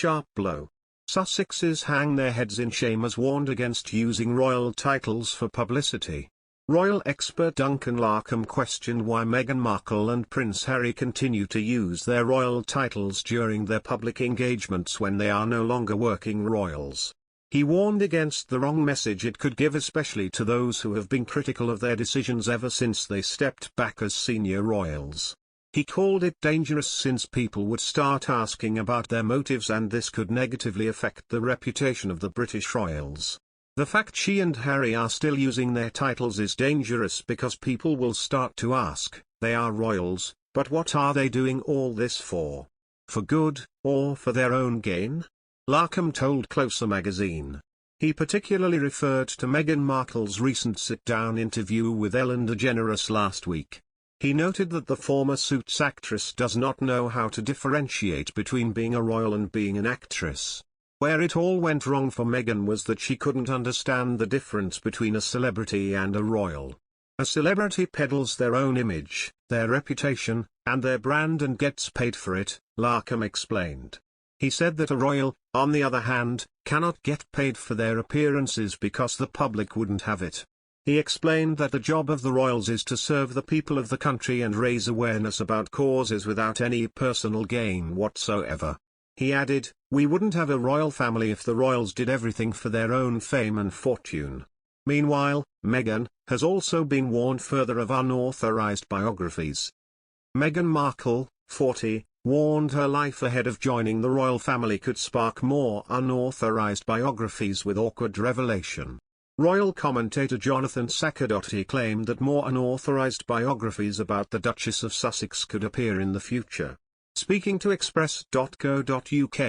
sharp blow. Sussexes hang their heads in shame as warned against using royal titles for publicity. Royal expert Duncan Larkham questioned why Meghan Markle and Prince Harry continue to use their royal titles during their public engagements when they are no longer working royals. He warned against the wrong message it could give, especially to those who have been critical of their decisions ever since they stepped back as senior royals. He called it dangerous since people would start asking about their motives, and this could negatively affect the reputation of the British royals. The fact she and Harry are still using their titles is dangerous because people will start to ask, they are royals, but what are they doing all this for? For good, or for their own gain? Larkham told Closer magazine. He particularly referred to Meghan Markle's recent sit-down interview with Ellen DeGeneres last week. He noted that the former Suits actress does not know how to differentiate between being a royal and being an actress. Where it all went wrong for Meghan was that she couldn't understand the difference between a celebrity and a royal. A celebrity peddles their own image, their reputation, and their brand and gets paid for it, Larkham explained. He said that a royal, on the other hand, cannot get paid for their appearances because the public wouldn't have it. He explained that the job of the royals is to serve the people of the country and raise awareness about causes without any personal gain whatsoever. He added, "We wouldn't have a royal family if the royals did everything for their own fame and fortune." Meanwhile, Meghan has also been warned further of unauthorized biographies. Meghan Markle, 40, warned her life ahead of joining the royal family could spark more unauthorized biographies with awkward revelation. Royal commentator Jonathan Saccardotti claimed that more unauthorized biographies about the Duchess of Sussex could appear in the future. Speaking to Express.co.uk,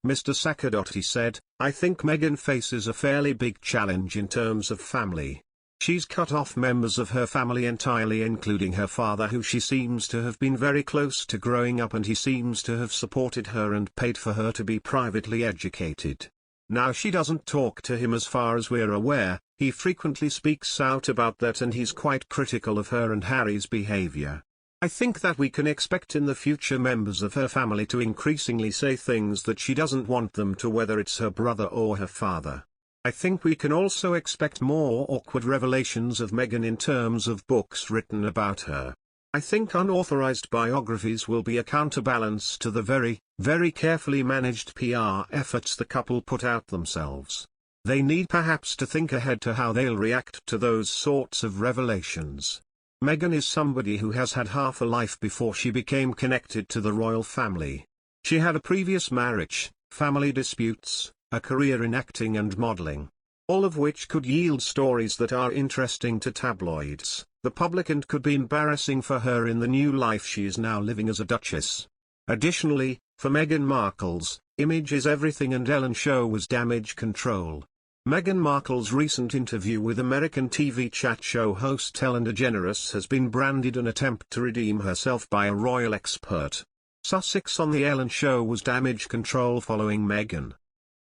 Mr. Saccardotti said, "I think Meghan faces a fairly big challenge in terms of family. She's cut off members of her family entirely, including her father, who she seems to have been very close to growing up, and he seems to have supported her and paid for her to be privately educated. Now she doesn't talk to him as far as we're aware. He frequently speaks out about that and he's quite critical of her and Harry's behavior. I think that we can expect in the future members of her family to increasingly say things that she doesn't want them to, whether it's her brother or her father. I think we can also expect more awkward revelations of Meghan in terms of books written about her. I think unauthorized biographies will be a counterbalance to the very, very carefully managed PR efforts the couple put out themselves. They need perhaps to think ahead to how they'll react to those sorts of revelations. Meghan is somebody who has had half a life before she became connected to the royal family. She had a previous marriage, family disputes, a career in acting and modeling. All of which could yield stories that are interesting to tabloids, the public, and could be embarrassing for her in the new life she is now living as a duchess. Additionally, for Meghan Markle's image is everything, and Ellen show was damage control. Meghan Markle's recent interview with American TV chat show host Ellen DeGeneres has been branded an attempt to redeem herself by a royal expert. Sussex on The Ellen Show was damage control following Meghan.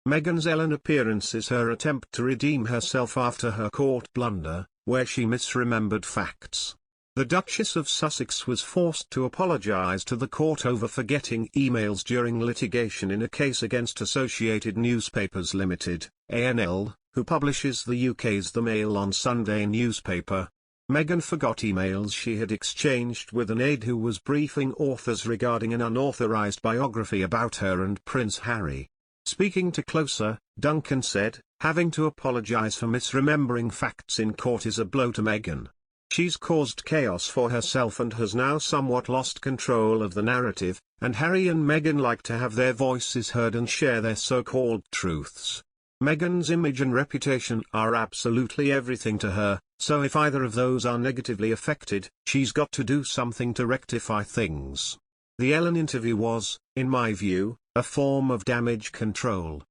Meghan's Ellen appearance is her attempt to redeem herself after her court blunder, where she misremembered facts. The Duchess of Sussex was forced to apologize to the court over forgetting emails during litigation in a case against Associated Newspapers Limited, ANL, who publishes the UK's The Mail on Sunday newspaper. Meghan forgot emails she had exchanged with an aide who was briefing authors regarding an unauthorized biography about her and Prince Harry. Speaking to Closer, Duncan said, "Having to apologize for misremembering facts in court is a blow to Meghan. She's caused chaos for herself and has now somewhat lost control of the narrative, and Harry and Meghan like to have their voices heard and share their so-called truths. Meghan's image and reputation are absolutely everything to her, so if either of those are negatively affected, she's got to do something to rectify things." The Ellen interview was, in my view, a form of damage control.